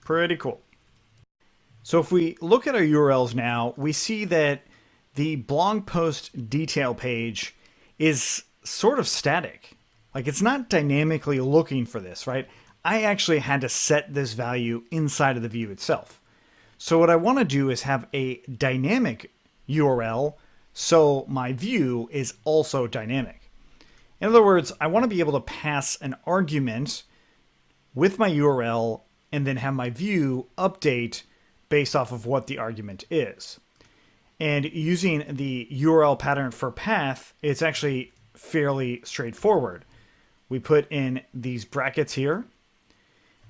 Pretty cool. So if we look at our URLs now, we see that the blog post detail page is sort of static. Like it's not dynamically looking for this, right? I actually had to set this value inside of the view itself. So what I want to do is have a dynamic URL so my view is also dynamic. In other words, I want to be able to pass an argument with my URL and then have my view update based off of what the argument is. And using the URL pattern for path, it's actually fairly straightforward. We put in these brackets here,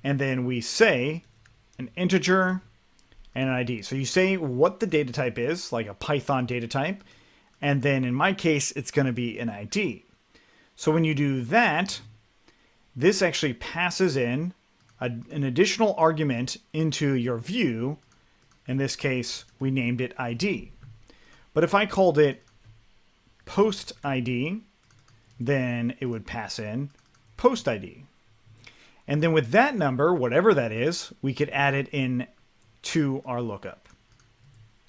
and then we say an integer and an ID. So you say what the data type is, like a Python data type, and then in my case, it's going to be an ID. So when you do that, this actually passes in an additional argument into your view. In this case, we named it ID. But if I called it post ID, then it would pass in post ID. And then with that number, whatever that is, we could add it in to our lookup.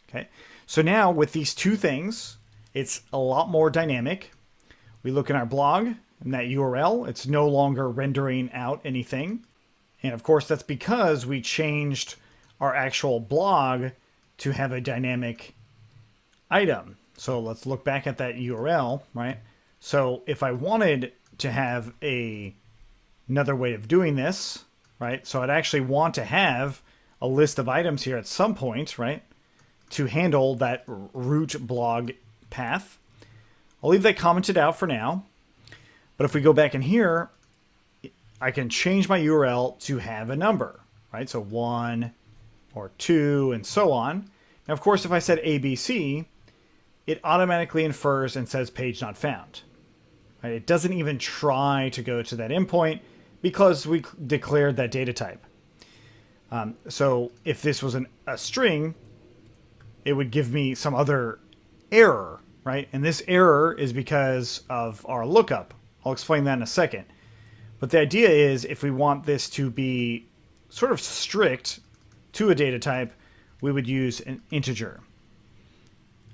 Okay. So now with these two things, it's a lot more dynamic. We look in our blog and that URL, it's no longer rendering out anything. And of course, that's because we changed our actual blog to have a dynamic item. So let's look back at that URL, right? So if I wanted to have another way of doing this, right? So I'd actually want to have a list of items here at some point, right? To handle that root blog path. I'll leave that commented out for now. But if we go back in here, I can change my URL to have a number, right? So 1 or 2 and so on. Now, of course, if I said ABC, it automatically infers and says page not found. Right? It doesn't even try to go to that endpoint because we declared that data type. So if this was a string, it would give me some other error, right? And this error is because of our lookup. I'll explain that in a second. But the idea is if we want this to be sort of strict to a data type, we would use an integer.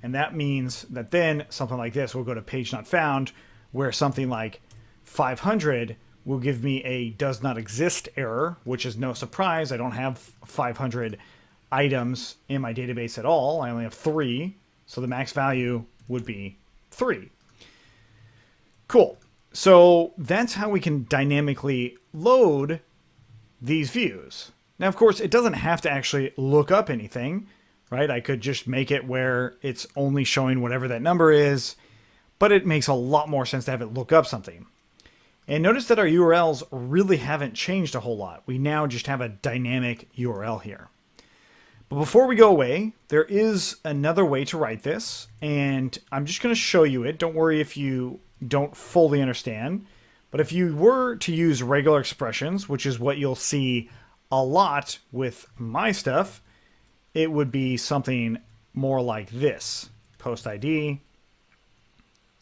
And that means that then something like this will go to page not found, where something like 500 will give me a does not exist error, which is no surprise. I don't have 500 items in my database at all. I only have 3. So the max value would be 3. Cool. So that's how we can dynamically load these views. Now, of course, it doesn't have to actually look up anything, right? I could just make it where it's only showing whatever that number is, but it makes a lot more sense to have it look up something. And notice that our URLs really haven't changed a whole lot. We now just have a dynamic URL here. But before we go away, there is another way to write this, and I'm just going to show you it. Don't worry if you don't fully understand. But if you were to use regular expressions, which is what you'll see a lot with my stuff, it would be something more like this. Post ID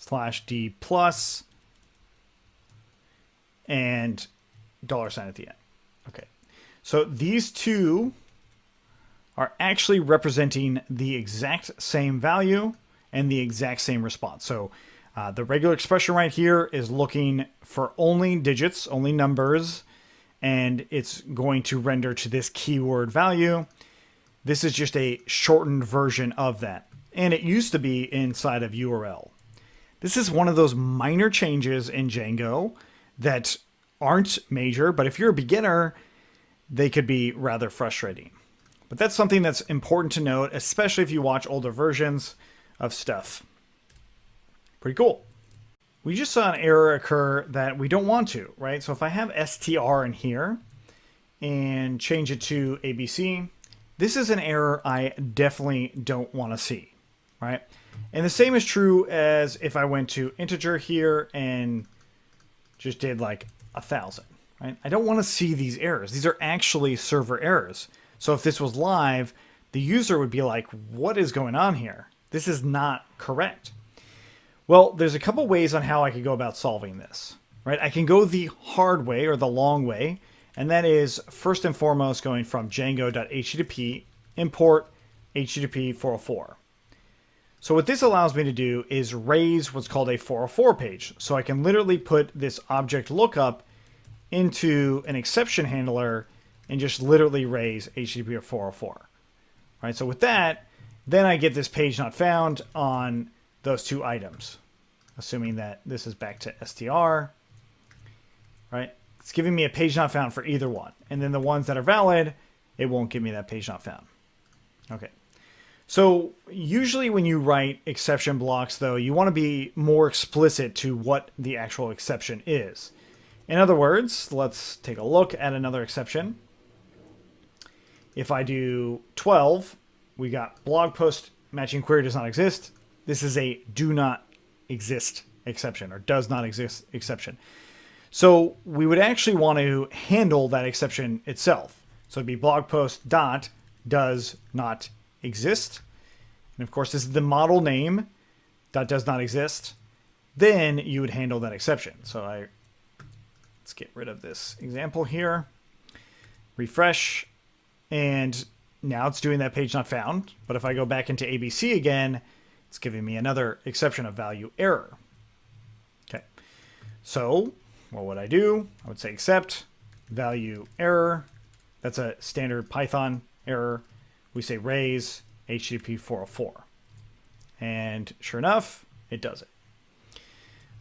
/D plus and $sign at the end. Okay. So these two are actually representing the exact same value and the exact same response. So the regular expression right here is looking for only digits, only numbers, and it's going to render to this keyword value. This is just a shortened version of that. And it used to be inside of URL. This is one of those minor changes in Django that aren't major, but if you're a beginner, they could be rather frustrating. But that's something that's important to note, especially if you watch older versions of stuff. Pretty cool. We just saw an error occur that we don't want to, right? So if I have str in here and change it to ABC, this is an error I definitely don't want to see, right? And the same is true as if I went to integer here and just did like 1,000, right? I don't want to see these errors. These are actually server errors. So if this was live, the user would be like, what is going on here? This is not correct. Well, there's a couple ways on how I could go about solving this, right? I can go the hard way or the long way, And that is first and foremost going from Django.http import HTTP 404. So what this allows me to do is raise what's called a 404 page. So I can literally put this object lookup into an exception handler and just literally raise HTTP 404. Right, so with that, then I get this page not found on those two items, assuming that this is back to str. Right, it's giving me a page not found for either one. And then the ones that are valid, it won't give me that page not found. Okay. So usually when you write exception blocks, though, you want to be more explicit to what the actual exception is. In other words, let's take a look at another exception. If I do 12, we got blog post matching query does not exist. This is a do not exist exception, or does not exist exception. So we would actually want to handle that exception itself. So it'd be blog post dot does not exist. And of course, this is the model name that does not exist. Then you would handle that exception. So let's get rid of this example here. Refresh. And now it's doing that page not found. But if I go back into ABC again, it's giving me another exception of value error. Okay. So what would I do? I would say except value error. That's a standard Python error. We say raise HTTP 404. And sure enough, it does it.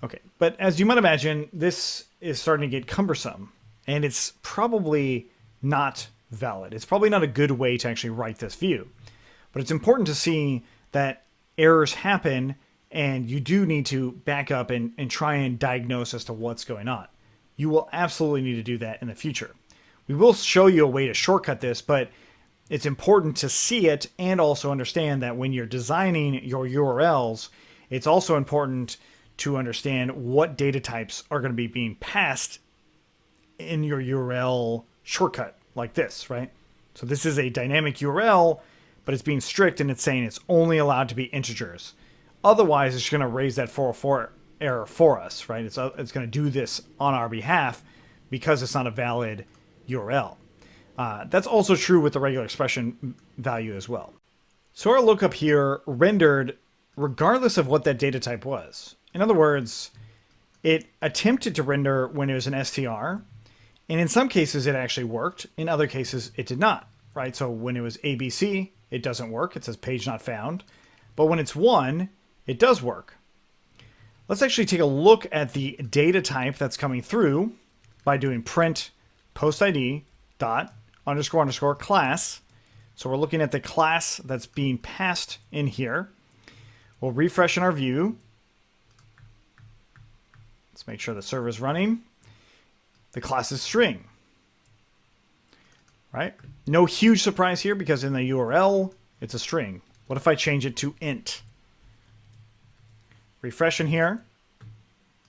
Okay, but as you might imagine, this is starting to get cumbersome, and it's probably not valid. It's probably not a good way to actually write this view. But it's important to see that errors happen, and you do need to back up and try and diagnose as to what's going on. You will absolutely need to do that in the future. We will show you a way to shortcut this, but it's important to see it and also understand that when you're designing your URLs, it's also important to understand what data types are going to be being passed in your URL shortcut like this, right? So this is a dynamic URL, but it's being strict and it's saying it's only allowed to be integers. Otherwise, it's going to raise that 404 error for us, right? It's going to do this on our behalf because it's not a valid URL. That's also true with the regular expression value as well. So our lookup here rendered regardless of what that data type was. In other words, it attempted to render when it was an str, and in some cases it actually worked. In other cases it did not, right? So when it was ABC, it doesn't work. It says page not found. But when it's 1, it does work. Let's actually take a look at the data type that's coming through by doing print post ID dot underscore underscore class. So we're looking at the class that's being passed in here. We'll refresh in our view. Let's make sure the server is running. The class is string. Right? No huge surprise here because in the URL, it's a string. What if I change it to int? Refresh in here.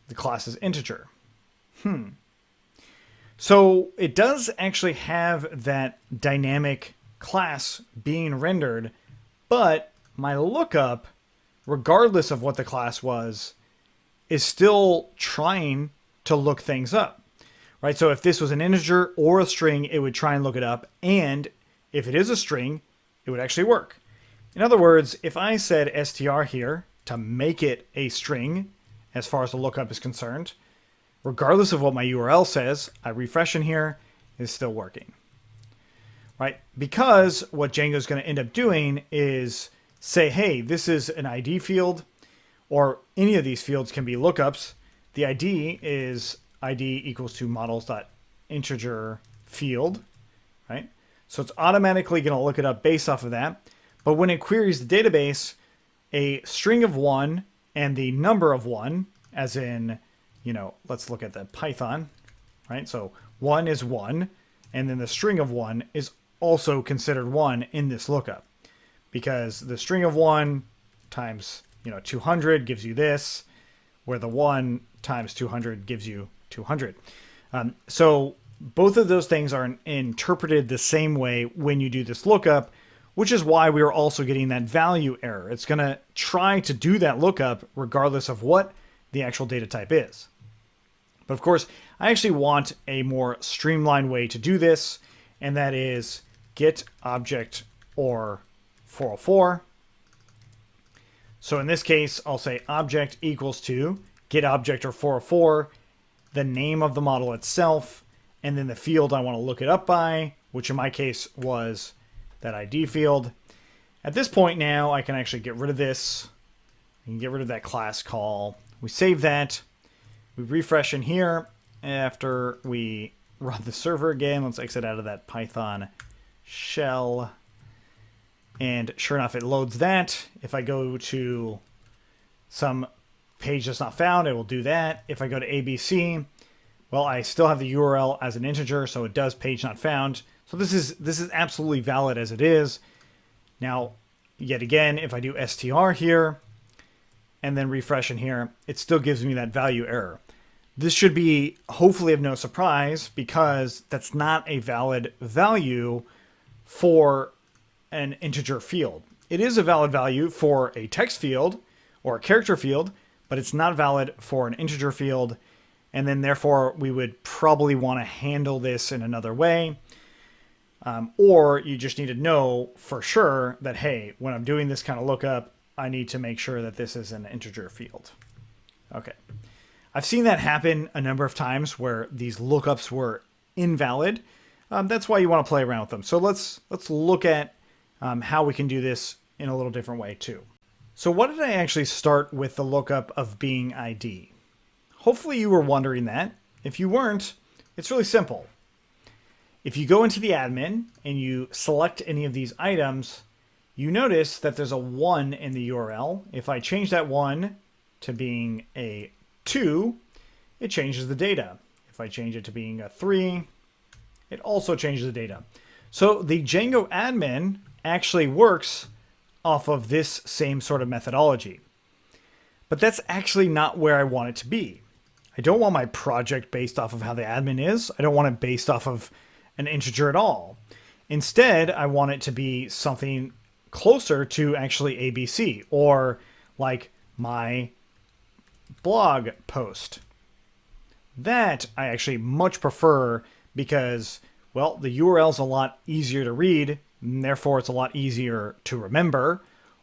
The class is integer. So it does actually have that dynamic class being rendered, but my lookup, regardless of what the class was, is still trying to look things up, right? So if this was an integer or a string, it would try and look it up. And if it is a string, it would actually work. In other words, if I said str here to make it a string, as far as the lookup is concerned, regardless of what my URL says, I refresh in here, it's still working, right? Because what Django is going to end up doing is say, hey, this is an ID field, or any of these fields can be lookups. The ID is ID equals to models.integer field, right? So it's automatically going to look it up based off of that. But when it queries the database, a string of 1 and the number of 1, as in, let's look at the Python, right? So 1 is 1, and then the string of 1 is also considered 1 in this lookup, because the string of 1 times 200 gives you this, where the 1 times 200 gives you 200. So both of those things are interpreted the same way when you do this lookup, which is why we are also getting that value error. It's going to try to do that lookup regardless of what the actual data type is. But of course, I actually want a more streamlined way to do this, and that is get object or 404. So in this case, I'll say object equals to get object or 404, the name of the model itself, and then the field I want to look it up by, which in my case was that ID field. At this point now, I can actually get rid of this. I can get rid of that class call. We save that. We refresh in here. After we run the server again, let's exit out of that Python shell. And sure enough, it loads that. If I go to some page that's not found, it will do that. If I go to ABC, well, I still have the URL as an integer, so it does page not found. So this is absolutely valid as it is. Now, yet again, if I do str here and then refresh in here, it still gives me that value error. This should be hopefully of no surprise because that's not a valid value for an integer field. It is a valid value for a text field or a character field, but it's not valid for an integer field. And then therefore we would probably want to handle this in another way. Or you just need to know for sure that, hey, when I'm doing this kind of lookup, I need to make sure that this is an integer field. Okay. I've seen that happen a number of times where these lookups were invalid. That's why you want to play around with them. So let's look at how we can do this in a little different way too. So what did I actually start with the lookup of being ID? Hopefully you were wondering that. If you weren't, it's really simple. If you go into the admin and you select any of these items, you notice that there's a 1 in the URL. If I change that 1 to being a 2, it changes the data. If I change it to being a 3, it also changes the data. So the Django admin actually works off of this same sort of methodology. But that's actually not where I want it to be. I don't want my project based off of how the admin is. I don't want it based off of an integer at all. Instead, I want it to be something closer to actually ABC, or like my blog post. That I actually much prefer because, well, the URL is a lot easier to read, and therefore it's a lot easier to remember.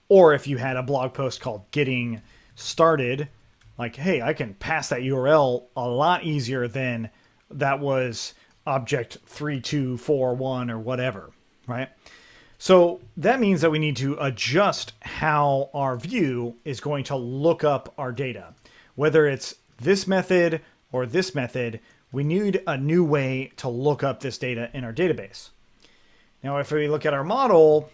Or if you had a blog post called Getting Started, like, hey, I can pass that URL a lot easier than that was object 3241 or whatever, right? So that means that we need to adjust how our view is going to look up our data. Whether it's this method or this method, we need a new way to look up this data in our database. Now, if we look at our model,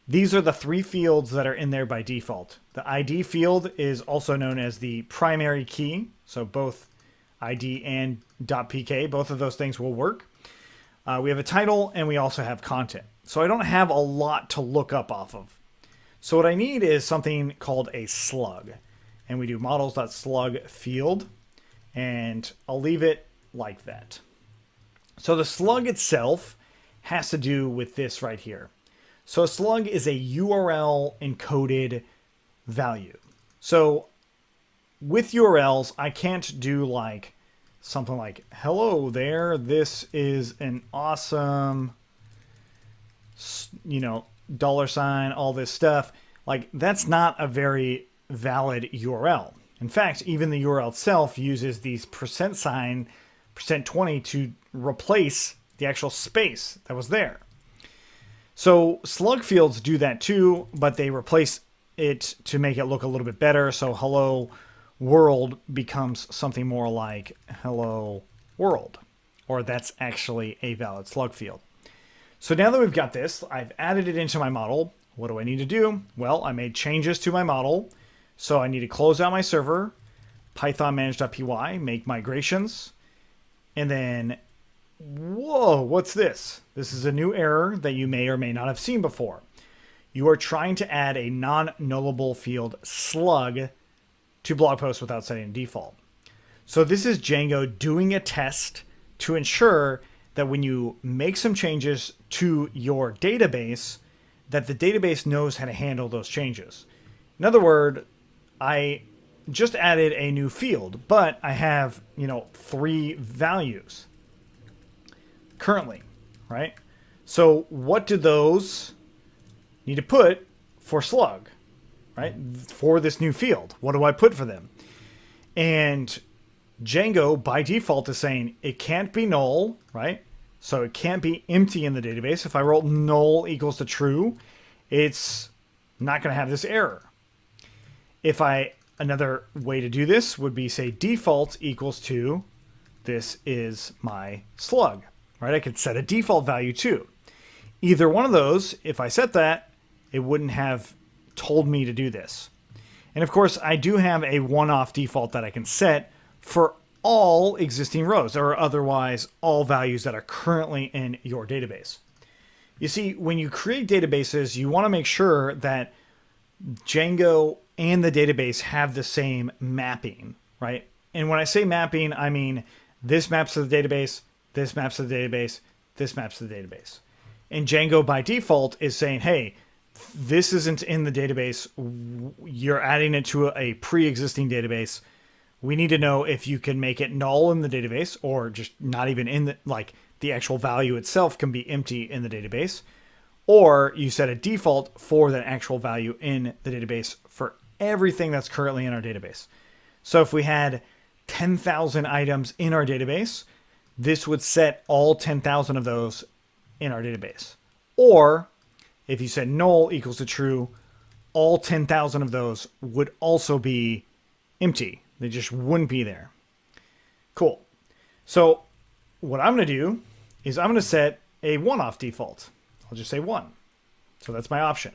these are the 3 fields that are in there by default. The ID field is also known as the primary key. So both ID and .pk, both of those things will work. We have a title and we also have content. So I don't have a lot to look up off of. So what I need is something called a slug. And we do models.slug field. And I'll leave it like that. So the slug itself has to do with this right here. So a slug is a URL encoded value. So with URLs, I can't do like something like, hello there, this is an awesome, $, all this stuff. Like, that's not a very valid URL. In fact, even the URL itself uses these %, %20 to replace the actual space that was there. So slug fields do that too, but they replace it to make it look a little bit better. So hello world becomes something more like hello world, or that's actually a valid slug field. So now that we've got this, I've added it into my model. What do I need to do? Well, I made changes to my model. So I need to close out my server, Python manage.py, make migrations, and then, whoa, what's this? This is a new error that you may or may not have seen before. You are trying to add a non-nullable field slug to blog posts without setting a default. So this is Django doing a test to ensure that when you make some changes to your database, that the database knows how to handle those changes. In other words, I just added a new field, but I have, 3 values currently, right? So what do those need to put for slug, right? For this new field, what do I put for them? And Django by default is saying it can't be null, right? So it can't be empty in the database. If I wrote null equals to true, it's not going to have this error. Another way to do this would be say default equals to, this is my slug, right? I could set a default value too. Either one of those, if I set that, it wouldn't have told me to do this. And of course, I do have a one-off default that I can set for all existing rows, or otherwise all values that are currently in your database. You see, when you create databases, you want to make sure that Django and the database have the same mapping, right? And when I say mapping, I mean this maps to the database, this maps to the database, this maps to the database. And Django by default is saying, hey, this isn't in the database. You're adding it to a pre-existing database. We need to know if you can make it null in the database, or just not even in the actual value itself can be empty in the database, or you set a default for that actual value in the database for everything that's currently in our database. So if we had 10,000 items in our database, this would set all 10,000 of those in our database. Or if you said null equals to true, all 10,000 of those would also be empty. They just wouldn't be there. Cool. So what I'm going to do is I'm going to set a one-off default. I'll just say 1. So that's my option.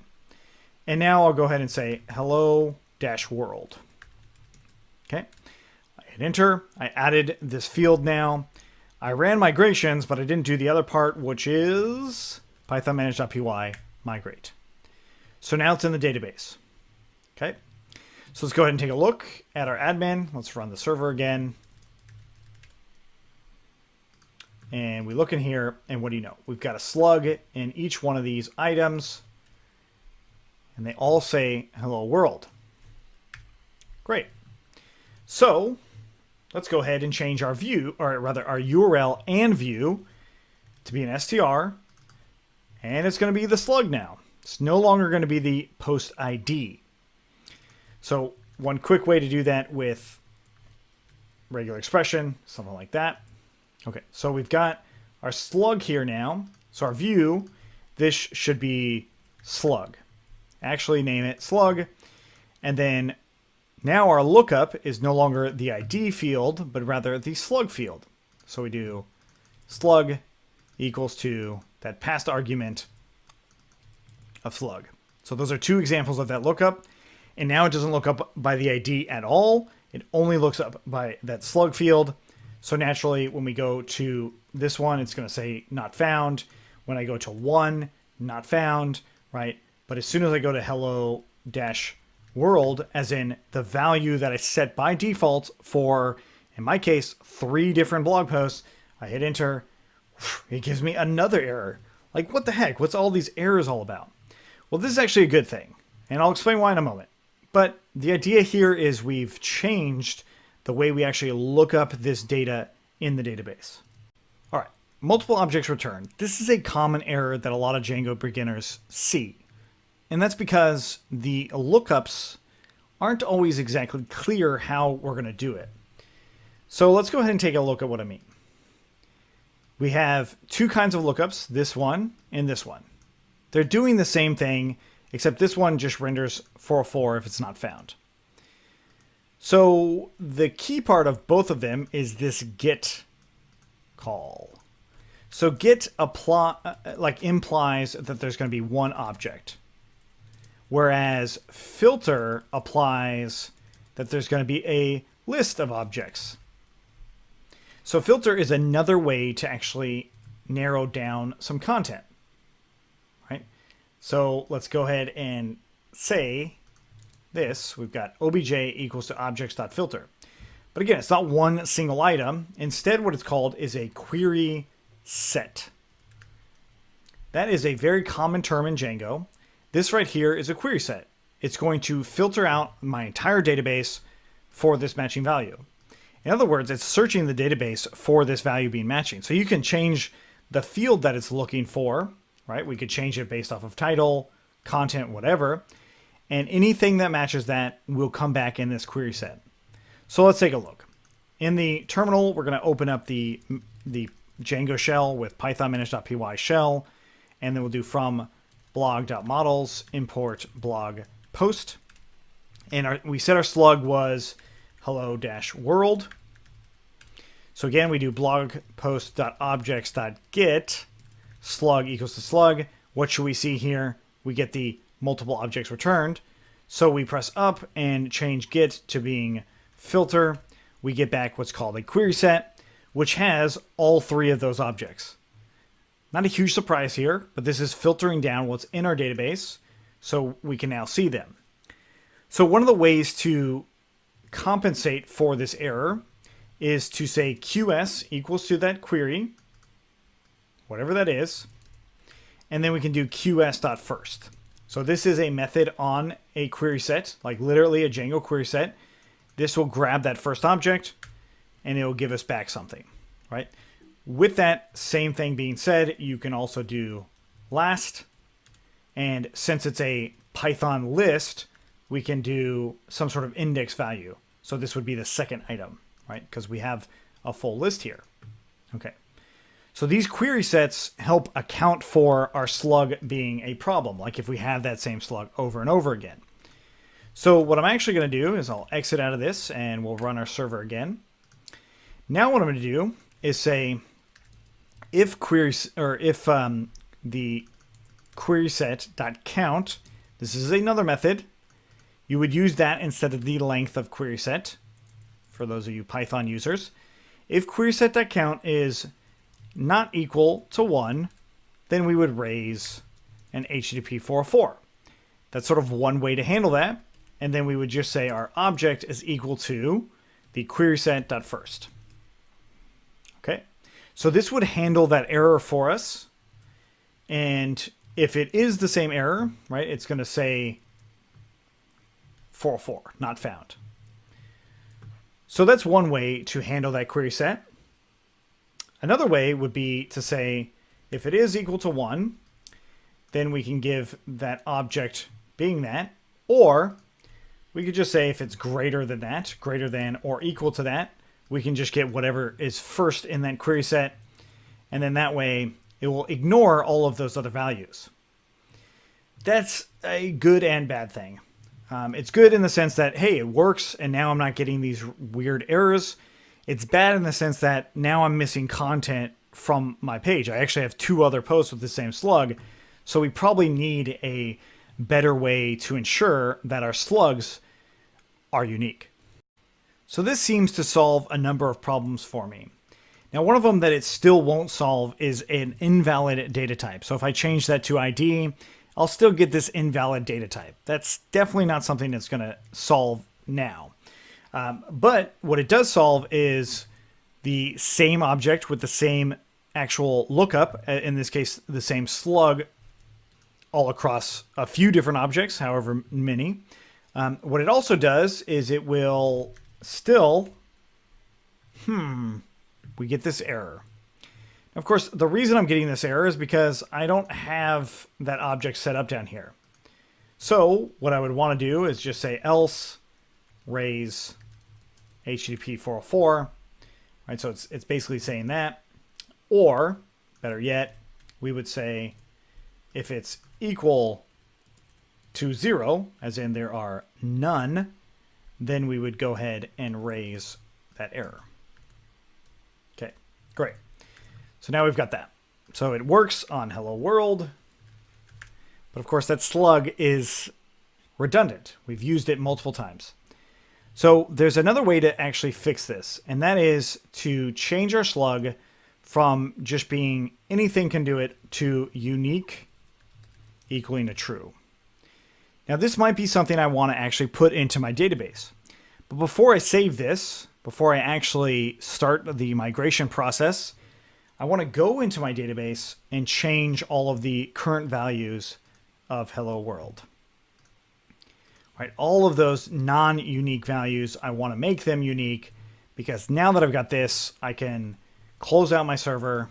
And now I'll go ahead and say hello-world. Okay. I hit enter. I added this field now. I ran migrations, but I didn't do the other part, which is Python manage.py migrate. So now it's in the database. Okay. So let's go ahead and take a look at our admin. Let's run the server again. And we look in here, and what do you know? We've got a slug in each one of these items, and they all say hello world. Great. So let's go ahead and change our view, or rather our URL and view, to be an str, and it's going to be the slug now. It's no longer going to be the post ID. So one quick way to do that with regular expression, something like that. Okay, so we've got our slug here now. So our view, this should be slug. Actually name it slug. And then now our lookup is no longer the ID field, but rather the slug field. So we do slug equals to that passed argument of slug. So those are 2 examples of that lookup. And now it doesn't look up by the ID at all. It only looks up by that slug field. So naturally, when we go to this one, it's going to say not found. When I go to 1, not found, right? But as soon as I go to hello-world, as in the value that I set by default for, in my case, 3 different blog posts, I hit enter. It gives me another error. Like, what the heck? What's all these errors all about? Well, this is actually a good thing, and I'll explain why in a moment. But the idea here is we've changed the way we actually look up this data in the database. All right, multiple objects returned. This is a common error that a lot of Django beginners see. And that's because the lookups aren't always exactly clear how we're going to do it. So let's go ahead and take a look at what I mean. We have 2 kinds of lookups, this one and this one. They're doing the same thing, except this one just renders 404 if it's not found. So the key part of both of them is this get call. So get implies that there's going to be one object, whereas filter applies that there's going to be a list of objects. So filter is another way to actually narrow down some content, right? So let's go ahead and say this. We've got obj equals to objects.filter. But again, it's not one single item. Instead, what it's called is a query set. That is a very common term in Django. This right here is a query set. It's going to filter out my entire database for this matching value. In other words, it's searching the database for this value being matching. So you can change the field that it's looking for, right? We could change it based off of title, content, whatever. And anything that matches that will come back in this query set. So let's take a look. In the terminal, we're going to open up the Django shell with python manage.py shell. And then we'll do from blog.models import blog post. And we said our slug was hello-world. So again, we do blog post.objects.get slug equals to slug. What should we see here? We get the multiple objects returned. So we press up and change get to being filter. We get back what's called a query set, which has all three of those objects. Not a huge surprise here, but this is filtering down what's in our database so we can now see them. So one of the ways to compensate for this error is to say QS equals to that query, whatever that is, and then we can do QS.first. So this is a method on a query set, like literally a Django query set. This will grab that first object and it will give us back something, right? With that same thing being said, you can also do last. And since it's a Python list, we can do some sort of index value. So this would be the second item, right? Because we have a full list here. Okay. So these query sets help account for our slug being a problem, like if we have that same slug over and over again. So what I'm actually going to do is I'll exit out of this and we'll run our server again. Now what I'm going to do is say if queries or if the query set.count, this is another method. You would use that instead of the length of query set for those of you Python users. If query set.count is not equal to 1, then we would raise an HTTP 404. That's sort of one way to handle that. And then we would just say our object is equal to the query set.first. Okay. So this would handle that error for us. And if it is the same error, right, it's going to say 404, not found. So that's one way to handle that query set. Another way would be to say if it is equal to 1, then we can give that object being that, or we could just say if it's greater than that, greater than or equal to that, we can just get whatever is first in that query set, and then that way it will ignore all of those other values. That's a good and bad thing. It's good in the sense that, hey, it works, and now I'm not getting these weird errors. It's bad in the sense that now I'm missing content from my page. I actually have 2 other posts with the same slug, so we probably need a better way to ensure that our slugs are unique. So this seems to solve a number of problems for me. Now, one of them that it still won't solve is an invalid data type. So if I change that to ID, I'll still get this invalid data type. That's definitely not something that's going to solve now. But what it does solve is the same object with the same actual lookup, in this case, the same slug all across a few different objects, however many. What it also does is it will still, we get this error. Of course, the reason I'm getting this error is because I don't have that object set up down here. So what I would want to do is just say else raise HTTP 404, right? So it's basically saying that, or better yet, we would say if it's equal to 0, as in there are none, then we would go ahead and raise that error. Okay, great. So now we've got that. So it works on hello world, but of course that slug is redundant. We've used it multiple times. So there's another way to actually fix this, and that is to change our slug from just being anything can do it to unique equaling to true. Now this might be something I want to actually put into my database. But before I save this, before I actually start the migration process, I want to go into my database and change all of the current values of hello world. right? All of those non-unique values, I want to make them unique, because now that I've got this, I can close out my server,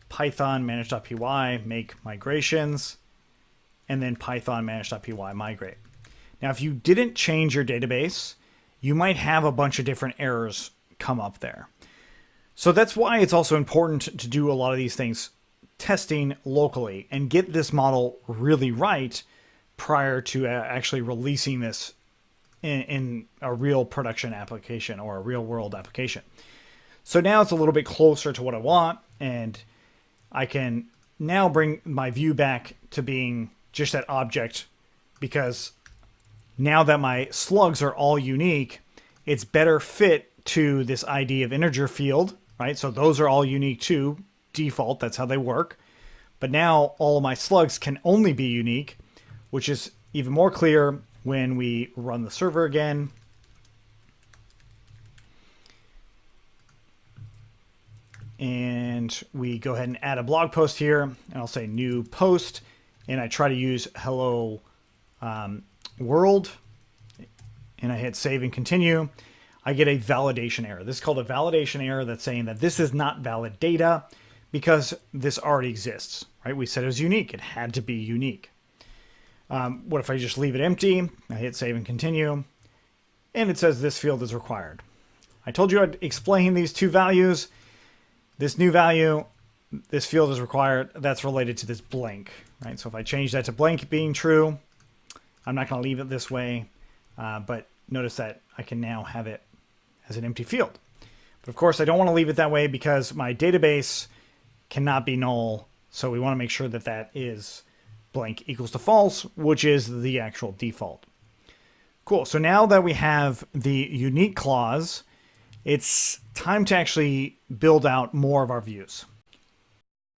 Python manage.py, make migrations, and then Python manage.py migrate. Now, if you didn't change your database, you might have a bunch of different errors come up there. So that's why it's also important to do a lot of these things testing locally and get this model really right prior to actually releasing this in a real production application or a real world application. So now it's a little bit closer to what I want, and I can now bring my view back to being just that object, because now that my slugs are all unique, it's better fit to this ID of integer field, right? So those are all unique too, default, that's how they work. But now all of my slugs can only be unique, which is even more clear when we run the server again. And we go ahead and add a blog post here, and I'll say new post, and I try to use hello world, and I hit save and continue. I get a validation error. This is called a validation error, that's saying that this is not valid data because this already exists, right? We said it was unique. It had to be unique. What if I just leave it empty? I hit save and continue, and it says this field is required. I told you I'd explain these two values. This new value, this field is required, that's related to this blank, right? So if I change that to blank being true, I'm not going to leave it this way, but notice that I can now have it as an empty field. But of course, I don't want to leave it that way because my database cannot be null, so we want to make sure that that is blank equals to false, which is the actual default. Cool, so now that we have the unique clause, it's time to actually build out more of our views.